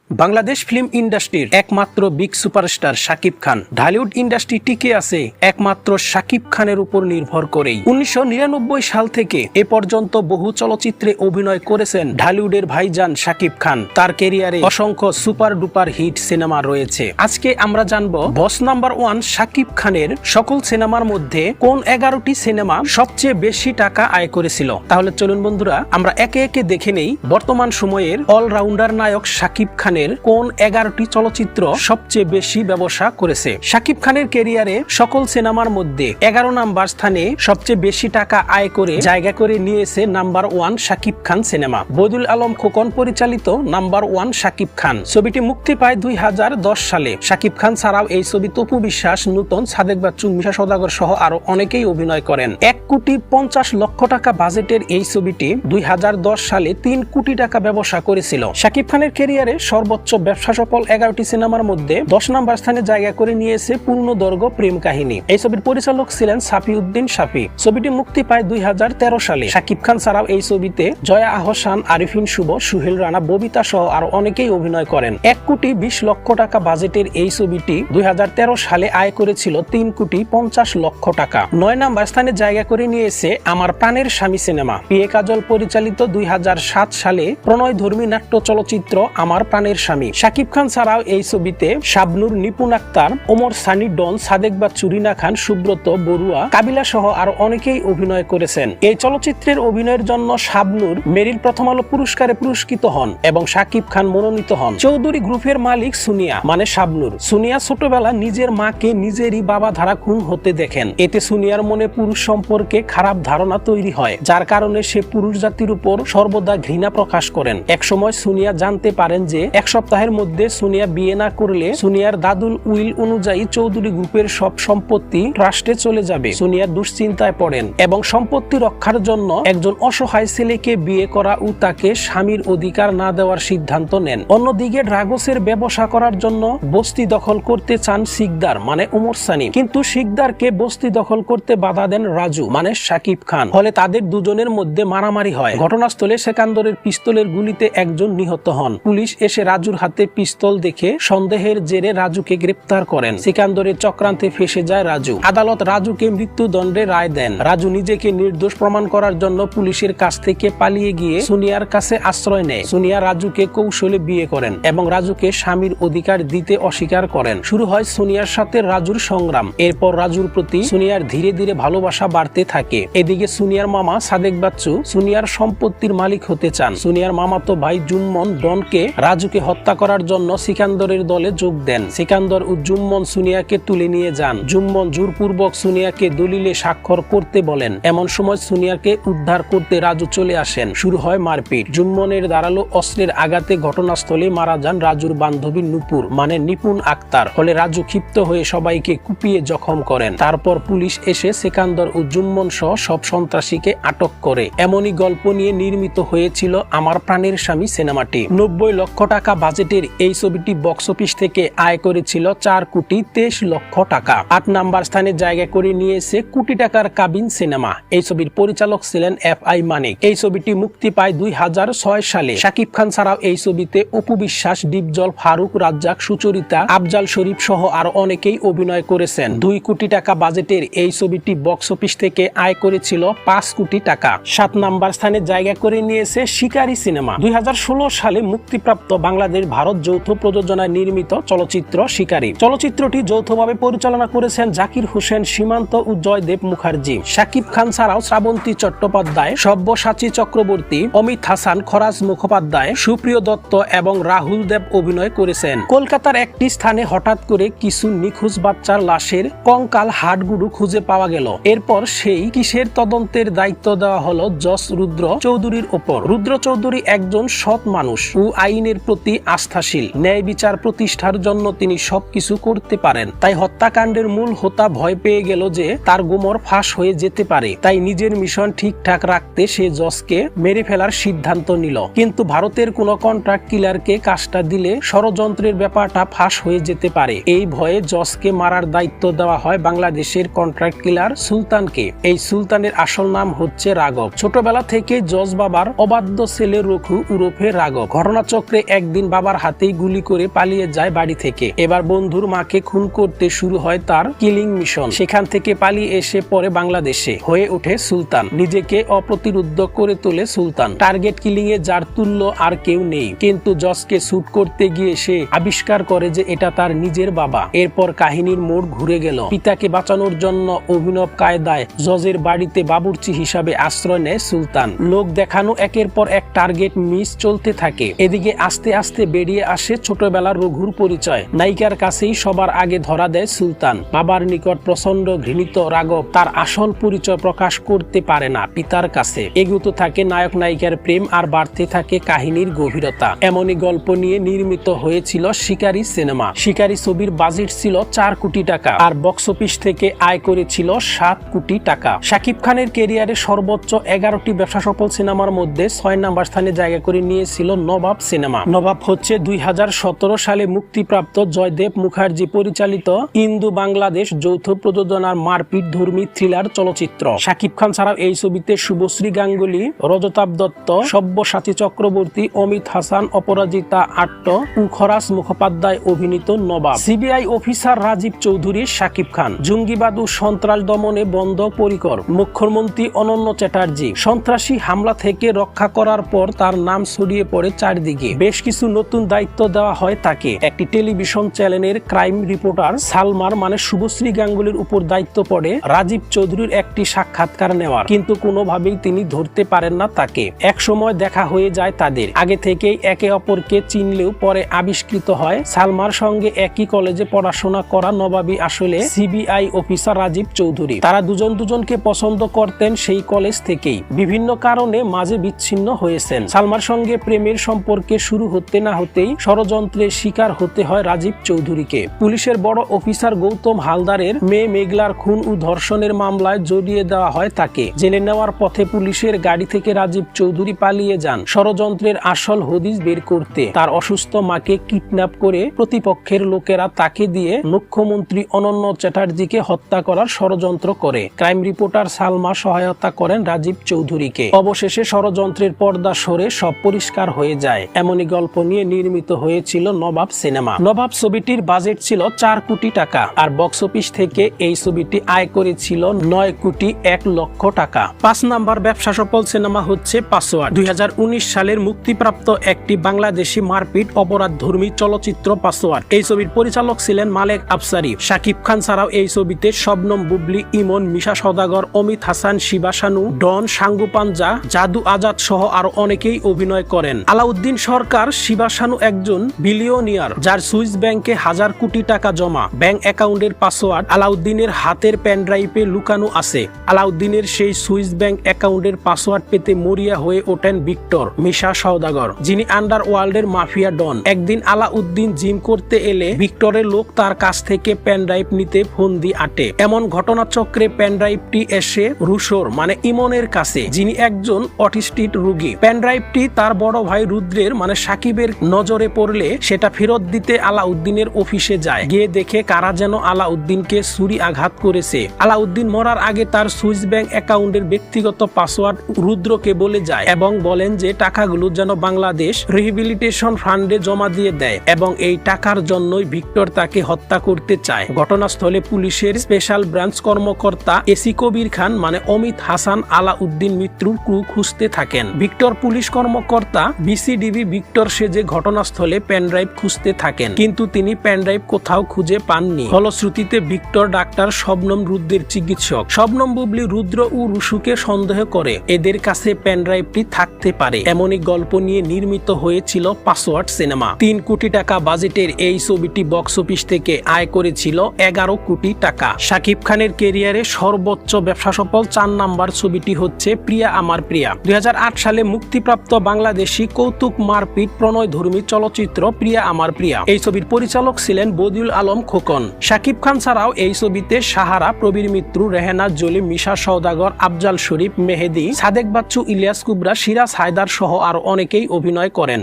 Bangladesh film ইন্ডাস্ট্রির একমাত্র big superstar Shakib Khan. Dhallywood industry টিকে আছে একমাত্র শাকিব খানের উপর নির্ভর করেই। 1999 সাল থেকে এ পর্যন্ত বহু চলচ্চিত্রে অভিনয় করেছেন ঢালিউডের ভাইজান শাকিব খান। তার ক্যারিয়ারে অসংখ্য সুপার ডুপার হিট সিনেমা রয়েছে। আজকে আমরা জানবো বস নাম্বার 1 শাকিব খানের সকল সিনেমার মধ্যে কোন 11টি সিনেমা সবচেয়ে বেশি টাকা আয় করেছিল। তাহলে চলুন বন্ধুরা আমরা একে একে দেখে নেই বর্তমান সময়ের অলরাউন্ডার নায়ক শাকিব খানের কোন 11টি চলচ্চিত্র সবচেয়ে বেশি ব্যবসা করেছে। শাকিব খানের ক্যারিয়ারে সকল সিনেমার মধ্যে 11 নাম্বার স্থানে সবচেয়ে বেশি টাকা আয় করে জায়গা করে নিয়েছে নাম্বার 1 শাকিব খান সিনেমা। বদিউল আলম খোকন পরিচালিত নাম্বার 1 শাকিব খান ছবিটি মুক্তি পায় 2010 সালে। শাকিব খান ছাড়াও এই ছবিতে অপু বিশ্বাস, নূতন, সাদেক বাচ্চু, মিশা সওদাগর সহ আরো অনেকেই অভিনয় করেন। 1,50,00,000 টাকা বাজেটের এই ছবিটি 2010 সালে 3 কোটি টাকা ব্যবসা করেছিল। শাকিব খানের ক্যারিয়ারে সর্বোচ্চ ব্যবসা সফল 11টি সিনেমার মধ্যে 10 নম্বর স্থানে জায়গা করে নিয়েছে পূর্ণদৈর্ঘ্য প্রেম কাহিনী। এই ছবির পরিচালক ছিলেন সাফিউদ্দিন সাফি। ছবিটি মুক্তি পায় 2013 সালে। শাকিব খান ছাড়াও এই ছবিতে জয়া আহসান, আরিফিন শুভ, সুহেল রানা, ববিতা সহ আরো অনেকেই অভিনয় করেন। 1,20,00,000 টাকা বাজেটের এই ছবিটি 2013 সালে আয় করেছিল 3,50,00,000 টাকা। 9 নম্বর স্থানে জায়গা করে নিয়েছে আমার প্রাণের স্বামী সিনেমা। পিএ কাজল পরিচালিত 2007 সালে প্রণয়ধর্মী নাট্য চলচ্চিত্র আমার প্রাণের স্বামী। শাকিব খান ছাড়াও এই ছবিতে শাবনূর, নিপুণ আক্তার, ওমর সানি, ডন, সাদেক বাচ্চু, রিনা খান, সুব্রত বড়ুয়া, কাবিলা সহ আরো অনেকেই অভিনয় করেছেন। এই চলচ্চিত্রের অভিনয়ের জন্য শাবনূর মেরিল প্রথম আলো পুরস্কারে পুরস্কৃত হন এবং শাকিব খান মনোনীত হন। চৌধুরী গ্রুপের মালিক সুনিয়া মানে শাবনূর। সুনিয়া ছোটবেলা নিজের মাকে নিজেরই বাবা ধারা খুন হতে দেখেন। এতে সুনিয়ার মনে পুরুষ সম্পর্কে খারাপ ধারণা তৈরি হয়, যার কারণে সে পুরুষ জাতির উপর সর্বদা ঘৃণা প্রকাশ করেন। একসময় সুনিয়া জানতে পারেন যে এক সপ্তাহের মধ্যে সুনিয়া বিয়ে না করলে সুনিয়ার দাদুর উইল অনুযায়ী চৌধুরী গ্রুপের সব সম্পত্তি ট্রাস্টে চলে যাবে। সুনিয়া দুশ্চিন্তায় পড়েন এবং সম্পত্তি রক্ষার জন্য একজন অসহায় ছেলেকে বিয়ে করা ও তাকে স্বামীর অধিকার না দেওয়ার সিদ্ধান্ত নেন। অন্যদিকে ড্রাগসের ব্যবসা করার জন্য বস্তি দখল করতে চান সিকদার মানে ওমর সানি, কিন্তু সিকদারকে বস্তি দখল করতে বাধা দেন রাজু মানে শাকিব খান। ফলে তাদের দুজনের মধ্যে মারামারি হয়। ঘটনাস্থলে সেকান্দরের পিস্তলের গুলিতে একজন নিহত হন। পুলিশ এসে রাজুর হাতে পিস্তল দেখে সন্দেহের জেরে রাজুকে গ্রেপ্তার করেন। সিকান্দরের চক্রান্তে ফেসে যায় রাজু। আদালত রাজুকে মৃত্যুদণ্ডে রায় দেন। রাজু নিজেকে নির্দোষ প্রমাণ করার জন্য পুলিশের কাছ থেকে পালিয়ে গিয়ে সুনিয়ার কাছে আশ্রয় নেয়। সুনিয়া রাজুকে কৌশলে বিয়ে করেন এবং রাজুকে স্বামীর অধিকার দিতে অস্বীকার করেন। শুরু হয় সুনিয়ার সাথে রাজুর সংগ্রাম। এরপর রাজুর প্রতি সুনিয়ার ধীরে ধীরে ভালোবাসা বাড়তে থাকে। এদিকে সুনিয়ার মামা সাদেক বাচ্চু সুনিয়ার সম্পত্তির মালিক হতে চান। সুনিয়ার মামাতো ভাই জুম্মন ডনকে রাজুকে হত্যা করার জন্য সিকান্দরের দলে যোগ দেন। সিকান্দর ও জুম্মন সুনিয়াকে তুলে নিয়ে যান। জুম্মন জোরপূর্বক সুনিয়াকে দলিলে স্বাক্ষর করতে বলেন। এমন সময় সুনিয়াকে উদ্ধার করতে রাজু চলে আসেন। শুরু হয় মারপিট। জুম্মনের ধারালো অস্ত্রের আঘাতে ঘটনাস্থলে মারা যান রাজুর বান্ধবী নূপুর মানে নিপুণ আক্তার। ফলে রাজু ক্ষিপ্ত হয়ে সবাইকে কুপিয়ে জখম করেন। তারপর পুলিশ এসে সিকান্দর ও জুম্মন সহ সব সন্ত্রাসীকে আটক করে। এমনই গল্প নিয়ে নির্মিত হয়েছিল আমার প্রাণের স্বামী সিনেমাটি। 90 লক্ষ টাকা বাজেটের এই ছবিটি বক্স অফিস থেকে আয় করেছিল 4,23,00,000 টাকা। 8 নাম্বার স্থানে জায়গা করে নিয়েছে কোটি টাকার কাবিন সিনেমা। এই ছবির পরিচালক ছিলেন FI মানিক। এই ছবিটি মুক্তি পায় 2006 সালে। শাকিব খান ছাড়াও এই ছবিতে অপু বিশ্বাস, ডিপজল, ফারুক, রাজ্জাক, সুচরিতা, আফজাল শরীফ সহ আরো অনেকেই অভিনয় করেছেন। 2 কোটি টাকা বাজেটের এই ছবিটি বক্স অফিস থেকে আয় করেছিল 5 কোটি টাকা। 7 নাম্বার স্থানে জায়গা করে নিয়েছে শিকারী সিনেমা। 2016 সালে মুক্তিপ্রাপ্ত বাংলাদেশ ভারত যৌথ প্রযোজনায় নির্মিত চলচ্চিত্র শিকারী। চলচ্চিত্রটি যৌথভাবে পরিচালনা করেছেন জাকির হোসেন, সীমান্ত ও জয়দেব মুখার্জি। শাকিব খান ছাড়াও শ্রাবন্তী চট্টোপাধ্যায়, সব্যসাচী চক্রবর্তী, অমিত হাসান, খরাজ মুখোপাধ্যায়, সুপ্রিয় দত্ত এবং রাহুল দেব অভিনয় করেছেন। কলকাতার একটি স্থানে হঠাৎ করে কিছু নিখোঁজ বাচ্চার লাশের কঙ্কাল হাডগুডু খুঁজে পাওয়া গেল। এরপর সেই কিসের তদন্তের দায়িত্ব দেওয়া হলো জস রুদ্র চৌধুরীর ওপর। রুদ্র চৌধুরী একজন সৎ মানুষ ও আইনের প্রতি আস্থাশীল। ন্যায় বিচার প্রতিষ্ঠার জন্য তিনি সবকিছু করতে পারেন। তাই হত্যাকাণ্ডের মূল হোতা ভয় পেয়ে গেল যে তার গোমর ফাঁস হয়ে যেতে পারে। তাই নিজের মিশন ঠিকঠাক রাখতে সে জসকে মেরে ফেলার সিদ্ধান্ত নিল। কিন্তু ভারতের কোন কন্ট্রাক্ট কিলারকে কাজটা দিলে ষড়যন্ত্রের ব্যাপারটা ফাঁস হয়ে যেতে পারে। এই ভয়ে জসকে মারার দায়িত্ব দেওয়া হয় বাংলাদেশের কন্ট্রাক্ট কিলার সুলতানকে। এই সুলতানের আসল নাম হচ্ছে রাঘব। ছোটবেলা থেকে জস বাবার অবাধ্য ছেলে রঘু উরফে রাঘব ঘটনাচক্রে একদিন একদিন বাবার হাতেই গুলি করে পালিয়ে যায় বাড়ি থেকে। এবার বন্ধুর মাকে খুন করতে শুরু হয় তার কিলিং মিশন। সেখান থেকে পালিয়ে এসে পড়ে বাংলাদেশে, হয়ে ওঠে সুলতান। নিজেকে অপ্রতিরোধ্য করে তোলে সুলতান। টার্গেট কিলিং এ যার তুল্য আর কেউ নেই। কিন্তু জজকে শুট করতে গিয়ে সে আবিষ্কার করে যে এটা তার নিজের বাবা। এরপর কাহিনীর মোড় ঘুরে গেল। পিতাকে বাঁচানোর জন্য অভিনব কায়দায় জজের বাড়িতে বাবুর্চি হিসাবে আশ্রয় নেয় সুলতান। লোক দেখানো একের পর এক টার্গেট মিস চলতে থাকে। এদিকে আস্তে আস্তে বেরিয়ে আসে ছোটবেলার রঘুর পরিচয়। নায়িকার কাছেই সবার আগে ধরা দেয় সুলতান। বাবার নিকট প্রচন্ড ঘৃণিত রাঘব তার আসল পরিচয় প্রকাশ করতে পারে না পিতার কাছে। এগুতে থাকে নায়ক নায়িকার প্রেম আর বাড়তে থাকে কাহিনীর গভীরতা। এমনই গল্প নিয়ে নির্মিত হয়েছিল শিকারী সিনেমা। শিকারী ছবির বাজেট ছিল 4 কোটি টাকা আর বক্স অফিস থেকে আয় করেছিল 7 কোটি টাকা। শাকিব খানের ক্যারিয়ারে সর্বোচ্চ 11টি ব্যবসা সফল সিনেমার মধ্যে 6 নম্বর স্থানে জায়গা করে নিয়েছিল নবাব সিনেমা। নবাব হচ্ছে 2017 সালে মুক্তিপ্রাপ্ত জয়দেব মুখার্জি পরিচালিত ইন্দো বাংলাদেশ যৌথ প্রযোজনার মারপিট ধর্মী থ্রিলার চলচ্চিত্র। শাকিব খান ছাড়াও এই ছবিতে শুভশ্রী গাঙ্গুলি, রজতাভ দত্ত, সব্যসাচী চক্রবর্তী, অমিত হাসান, অপরাজিতা আট্ট ও খরাস মুখোপাধ্যায় অভিনীত নবাব। CBI officer Rajib Chowdhury Shakib Khan. জঙ্গিবাদ ও সন্ত্রাস দমনে বদ্ধপরিকর মুখ্যমন্ত্রী অনন্য চ্যাটার্জি। সন্ত্রাসী হামলা থেকে রক্ষা করার পর তার নাম ছড়িয়ে পড়ে চারদিকে। বেশ কিছু নতুন দায়িত্ব দেওয়া হয় তাকে। একটি টেলিভিশন চ্যানেলের ক্রাইম রিপোর্টার সালমার মানে শুভশ্রী গাঙ্গুলির উপর দায়িত্ব পড়ে রাজীব চৌধুরীর একটি সাক্ষাৎকার নেওয়ার। কিন্তু কোনোভাবেই তিনি ধরতে পারেন না তাকে। এক সময় দেখা হয়ে যায় তাদের। আগে থেকেই একে অপরকে চিনলেও পরে আবিষ্কৃত হয় সালমার সঙ্গে একই কলেজে পড়াশোনা করা নবাবী আসলে সিবিআই অফিসার রাজীব চৌধুরী। তারা দুজনকে পছন্দ করতেন সেই কলেজ থেকেই। বিভিন্ন কারণে মাঝে বিচ্ছিন্ন হয়েছেন। সালমার সঙ্গে প্রেমের সম্পর্কে শুরু হতে না হতেই ষড়যন্ত্রের শিকার হতে হয় রাজীব চৌধুরীকে। পুলিশের বড় অফিসার গৌতম হালদারের মেয়ে মেঘলার খুন ও ধর্ষণের মামলায় জড়িয়ে দেওয়া হয় তাকে। জেলে নেওয়ার পথে পুলিশের গাড়ি থেকে রাজীব চৌধুরী পালিয়ে যান ষড়যন্ত্রের আসল হদিস বের করতে। তার অসুস্থ মাকে কিডন্যাপ করে প্রতিপক্ষের লোকেরা তাকে দিয়ে মুখ্যমন্ত্রী অনন্য চ্যাটার্জিকে হত্যা করার ষড়যন্ত্র করে। ক্রাইম রিপোর্টার সালমা সহায়তা করেন রাজীব চৌধুরীকে। অবশেষে ষড়যন্ত্রের পর্দা সরে সব পরিষ্কার হয়ে যায়। এমনই গল্প নিয়ে নির্মিত হয়েছিল নবাব সিনেমা। নবাব ছবিটির বাজেট ছিল 4 কোটি টাকা আর বক্স অফিস থেকে এই ছবিটি আয় করেছিল 9 কোটি 1 লক্ষ টাকা। 5 নাম্বার ব্যবসা সফল সিনেমা হচ্ছে পাসওয়ার্ড। 2019 সালের মুক্তিপ্রাপ্ত একটি বাংলাদেশি মারপিট অপরাধ ধর্মী চলচ্চিত্র পাসওয়ার্ড। এই ছবির পরিচালক ছিলেন মালেক আফসারি। শাকিব খান ছাড়াও এই ছবিতে শবনম বুবলি, ইমন, মিশা সওদাগর, অমিত হাসান, শিবা শানু, ডন, সাঙ্গু পাঞ্জা, জাদু আজাদ সহ আরো অনেকেই অভিনয় করেন। আলাউদ্দিন সরকার। শিবা শানু একজন বিলিয়নিয়ার যার সুইস ব্যাংকে 1000 কোটি টাকা জমা। ব্যাংক অ্যাকাউন্টের পাসওয়ার্ড আলাউদ্দিনের হাতের পেন ড্রাইভে লুকানো আছে। আলাউদ্দিনের সেই সুইস ব্যাংক অ্যাকাউন্টের পাসওয়ার্ড পেতে মরিয়া হয়ে ওঠেন ভিক্টর, মিশা সওদাগর, যিনি আন্ডারওয়ার্ল্ডের মাফিয়া ডন। একদিন আলাউদ্দিন জিম করতে এলে ভিক্টরের লোক তার কাছ থেকে পেন ড্রাইভ নিতে ফন্দি আটে। এমন ঘটনাচক্রে পেন ড্রাইভটি এসে রুশোর মানে ইমনের কাছে, যিনি একজন অটিস্টিক রোগী। পেন ড্রাইভটি তার বড় ভাই রুদ্রের মানে সাকিবের নজরে পড়লে সেটা ফেরত দিতে আলাউদ্দিনের অফিসে যায়। গিয়ে দেখে কারা যেন আলাউদ্দিনকে ছুরি আঘাত করেছে। আলাউদ্দিন মরার আগে তার সুইস ব্যাংক অ্যাকাউন্টের ব্যক্তিগত পাসওয়ার্ড রুদ্রকে বলে যায় এবং বলেন যে টাকাগুলো যেন বাংলাদেশ রিহেবিলিটেশন ফান্ডে জমা দিয়ে দেয় এবং এই টাকার জন্যই ভিক্টর তাকে হত্যা করতে চায়। ঘটনাস্থলে পুলিশের স্পেশাল ব্রাঞ্চ কর্মকর্তা এসি কবির খান মানে অমিত হাসান আলাউদ্দিন মৃত্যুর ক্লু খুঁজতে থাকেন। ভিক্টর পুলিশ কর্মকর্তা বিসিডিবি ভিক্টর সেজে ঘটনাস্থলে পেনড্রাইভ খুঁজতে থাকেন, কিন্তু তিনি পেনড্রাইভ কোথাও খুঁজে পাননি। ফলশ্রুতিতে ভিক্টর ডাক্তার শবনম রুদ্রের চিকিৎসক। শবনম বুবলি রুদ্র ও রুশুকে সন্দেহ করে এদের কাছে পেনড্রাইভটি থাকতে পারে। এমনই গল্প নিয়ে নির্মিত হয়েছিল পাসওয়ার্ড সিনেমা। 3 কোটি টাকা বাজেটের এই ছবিটি বক্স অফিস থেকে আয় করেছিল 11 কোটি টাকা। শাকিব খানের ক্যারিয়ারে সর্বোচ্চ ব্যবসা সফল 4 নাম্বার ছবিটি হচ্ছে প্রিয়া আমার প্রিয়া। 2008 সালে মুক্তিপ্রাপ্ত বাংলাদেশি কৌতুক মারপিট প্রণয় ধর্মী চলচ্চিত্র প্রিয়া আমার প্রিয়া। এই ছবির পরিচালক ছিলেন বদিউল আলম খোকন। শাকিব খান ছাড়াও এই ছবিতে সাহারা, প্রবীর মিত্র, রেহেনা জলি, মিশা সওদাগর, আফজাল শরীফ, মেহেদি, সাদেক বাচ্চু, ইলিয়াস কুবরা, সিরাজ হায়দার সহ আরো অনেকেই অভিনয় করেন।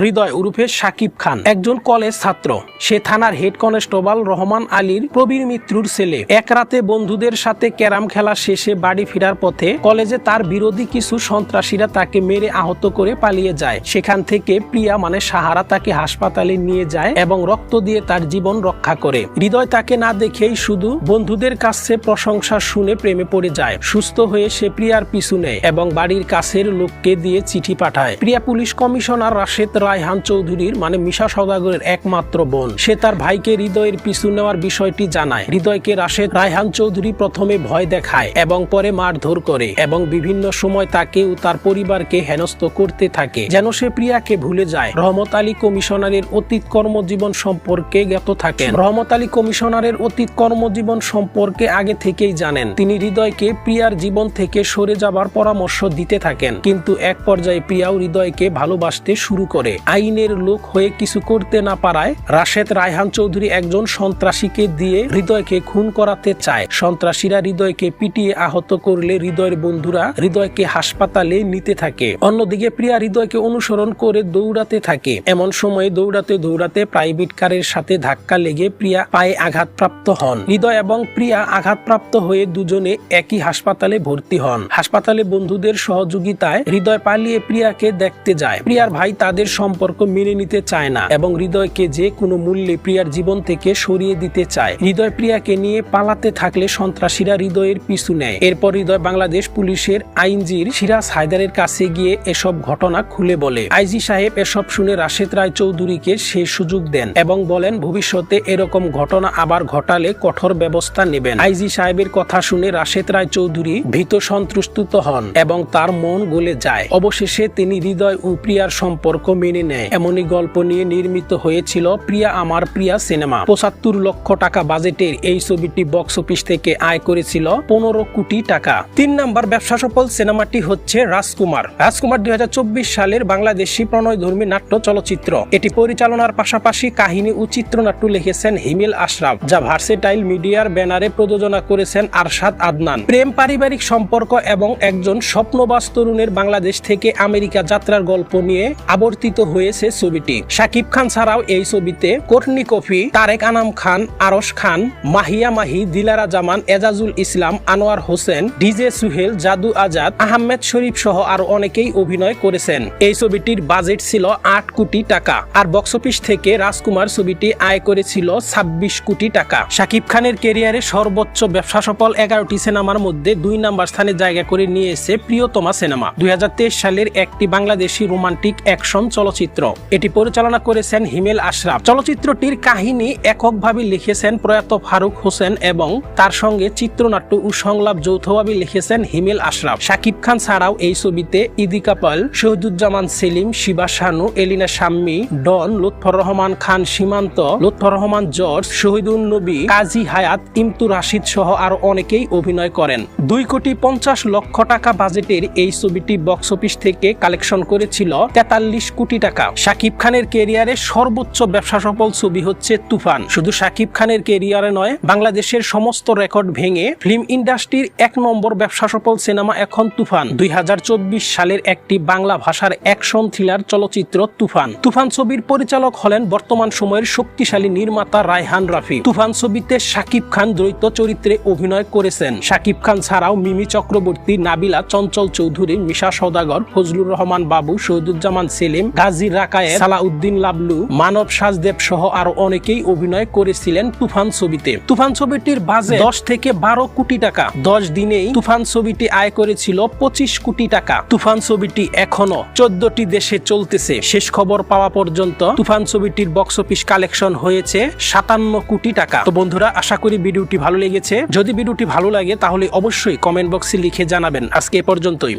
হৃদয় উরুফে শাকিব খান একজন কলেজ ছাত্র। সে থানার হেড কনস্টেবল রহমান আলীর প্রবীর মিত্রুর ছেলে। এক রাতে বন্ধুদের সাথে ক্যারাম খেলা শেষে বাড়ি ফেরার পথে কলেজে তার বিরোধী কিছু সন্ত্রাসীরা তাকে মেরে আহত করে পালিয়ে যায়। সেখান থেকে প্রিয়া প্রিয়া মানে সাহারা তাকে হাসপাতালে নিয়ে যায় এবং রক্ত দিয়ে তার জীবন রক্ষা করে। হৃদয় তাকে না দেখেই শুধু বন্ধুদের কাছে প্রশংসা শুনে প্রেমে পড়ে যায়। সুস্থ হয়ে সে প্রিয়ার পিছু নেয় এবং বাড়ির কাছের লোককে দিয়ে চিঠি পাঠায়। প্রিয়া পুলিশ কমিশনার রাশেদ রায়হান চৌধুরীর মানে মিশা সওদাগরের একমাত্র বোন। সে তার ভাইকে হৃদয়ের পিছু নেওয়ার বিষয়টি জানায়। হৃদয়কে রাশেদ রায়হান চৌধুরী প্রথমে ভয় দেখায় এবং পরে মারধর করে এবং বিভিন্ন সময় তাকে ও তার পরিবারকে হেনস্থ করতে থাকে যেন সে প্রিয়াকে ভুলে যায়। রহমত আলী কমিশনারের অতীত কর্মজীবন সম্পর্কে জ্ঞাত থাকেন। রহমত আলী কমিশনারের অতীত কর্মজীবন সম্পর্কে আগে থেকেই জানেন। তিনি হৃদয়কে প্রিয়ার জীবন থেকে সরে যাবার পরামর্শ দিতে থাকেন, কিন্তু এক পর্যায়ে প্রিয়াও হৃদয়কে ভালোবাসতে শুরু করে। আইনের লোক হয়ে কিছু করতে না পারায় রাশেদ রায়হান চৌধুরী একজন সন্ত্রাসীকে দিয়ে হৃদয়কে খুন করাতে চায়। সন্ত্রাসীরা হৃদয়কে পিটিয়ে আহত করলে হৃদয়ের বন্ধুরা হৃদয়কে হাসপাতালে নিতে থাকে। অন্যদিকে প্রিয়া হৃদয়কে অনুসরণ করে দৌড়াতে থাকে। এমন সময় দৌড়াতে দৌড়াতে প্রাইভেট কারের সাথে ধাক্কা লেগে প্রিয়া পায়ে আঘাতপ্রাপ্ত হন। হৃদয় এবং প্রিয়া আঘাতপ্রাপ্ত হয়ে দুজনে একই হাসপাতালে ভর্তি হন। হাসপাতালে বন্ধুদের সহযোগিতায় হৃদয় পালিয়ে প্রিয়াকে দেখতে যায়। প্রিয়ার ভাই তাদের সম্পর্ক মেনে নিতে চায় না এবং হৃদয়কে যে কোনো মূল্যে প্রিয়ার জীবন থেকে সরিয়ে দিতে চায়। হৃদয় প্রিয়াকে নিয়ে পালাতে থাকলে সন্ত্রাসীরা হৃদয়ের পিছু নেয়। এরপর হৃদয় বাংলাদেশ পুলিশের আইনজীবী সিরাজ হায়দারের কাছে গিয়ে এসব ঘটনা খুলে বলে। আইজি সাহেব এসব শুনে রাশেদ রায় চৌধুরীকে সে সুযোগ দেন এবং বলেন ভবিষ্যতে এরকম ঘটনা আবার ঘটালে কঠোর ব্যবস্থা নেবেন। আইজি সাহেবের কথা শুনে রাশেদ রায় চৌধুরী ভীত সন্ত্রস্ত হন এবং তার মন গলে যায়। অবশেষে তিনি হৃদয় ও প্রিয়ার সম্পর্ক মেনে নেয়। এমনই গল্প নিয়ে নির্মিত হয়েছিল প্রিয়া আমার প্রিয়া সিনেমা। ৭৫ লক্ষ টাকা বাজেটের এই ছবিটি বক্স অফিস থেকে আয় করেছিল ১৫ কোটি টাকা। ৩ নম্বর ব্যবসা সফল সিনেমাটি হচ্ছে রাজকুমার। রাজকুমার ২০২৪ সালের বাংলাদেশি প্রণয়ধর্মী নাট্য চলচ্চিত্র। এটি পরিচালনার পাশাপাশি কাহিনী ও চিত্রনাট্য লিখেছেন হিমেল আশরাফ, যা ভার্সেটাইল মিডিয়ার ব্যানারে প্রযোজনা করেছেন আরশাদ আদনান। প্রেম, পারিবারিক সম্পর্ক এবং একজন স্বপ্নবাজ তরুণের বাংলাদেশ থেকে আমেরিকা যাত্রার গল্প নিয়ে আবর্তিত হয়েছে ছবিটি। শাকিব খান ছাড়াও এই ছবিতে কোটনি কফি, তারেক আনাম খান, আরশ খান, মাহিয়া মাহি, দিলারা জামান, এজাজুল ইসলাম, আনোয়ার হোসেন, ডিজে সুহেল, জাদু আজাদ, আহমেদ শরীফ সহ আরো অনেকেই অভিনয় করেছেন। এই ছবিটির বাজেট ছিল ৮ কোটি টাকা আর বক্স অফিস থেকে রাজকুমার ছবিটি আয় করেছিল ২৬ কোটি টাকা। শাকিব খানের ক্যারিয়ারে সর্বোচ্চ ব্যবসা সফল ১১টি সিনেমার মধ্যে ২ নম্বর স্থানে জায়গা করে নিয়েছে প্রিয়তমা সিনেমা। ২০২৩ সালের একটি বাংলাদেশি রোমান্টিক অ্যাকশন চলচ্চিত্র। এটি পরিচালনা করেছেন হিমেল আশরাফ। চলচ্চিত্রটির কাহিনী এককভাবে লিখেছেন প্রয়াত ফারুক হোসেন এবং তার সঙ্গে চিত্রনাট্য ও সংলাপ যৌথভাবে লিখেছেন হিমেল আশরাফ। শাকিব খান ছাড়াও এই ছবিতে ইদিকা পাল, শহীদুজ্জামান সেলিম, শিবা শানু, এলিনা শাম্মী, ডন, লুৎফর রহমান খান সীমান্ত, লুৎফর রহমান জর্জ, শহীদুল নবী, কাজী হায়াত, ইমতু রাশিদ সহ আরো অনেকেই অভিনয় করেন। ২,৫০,০০,০০০ টাকা বাজেটের এই ছবিটি বক্স অফিস থেকে কালেকশন করেছিল ৪৩ কোটি টাকা। শাকিব খানের ক্যারিয়ারে সর্বোচ্চ ব্যবসা সফল ছবি হচ্ছে তুফান। শুধু শাকিব খানের ক্যারিয়ারে নয়, বাংলাদেশের সমস্ত রেকর্ড ভেঙে ফিল্ম ইন্ডাস্ট্রির ১ নম্বর ব্যবসা সফল সিনেমা এখন তুফান। ২০২৪ সালের একটি বাংলা ভাষার অ্যাকশন থ্রিলার চলচ্চিত্র তুফান। তুফান ছবির পরিচালক হলেন বর্তমান সময়ের শক্তিশালী নির্মাতা রায়হান রাফি। তুফান ছবিতে শাকিব খান দ্বৈত চরিত্রে অভিনয় করেছেন। শাকিব খান ছাড়াও মিমি চক্রবর্তী, নাবিলা, চঞ্চল চৌধুরী, মিশা সওদাগর, ফজলুর রহমান বাবু, শহীদুজ্জামান সেলিম, গাজী রাকায়েত, সালাউদ্দিন লাবলু, মানব সাজদেব সহ আরো অনেকেই অভিনয় করেছিলেন তুফান ছবিতে। তুফান ছবিটির বাজেট ১০ থেকে ১২ কোটি টাকা। ১০ দিনেই তুফান ছবিটি আয় করেছিল ২৫ কোটি টাকা। তুফান ছবিটি এখনো ১৪টি দেশে চলতেছে। শেষ খবর পাওয়া পর্যন্ত তুফান ছবিটির বক্স অফিস কালেকশন হয়েছে ৫৭ কোটি টাকা। তো বন্ধুরা, আশা করি ভিডিওটি ভালো লেগেছে। যদি ভিডিওটি ভালো লাগে তাহলে অবশ্যই কমেন্ট বক্সে লিখে জানাবেন। আজকে এ পর্যন্তই।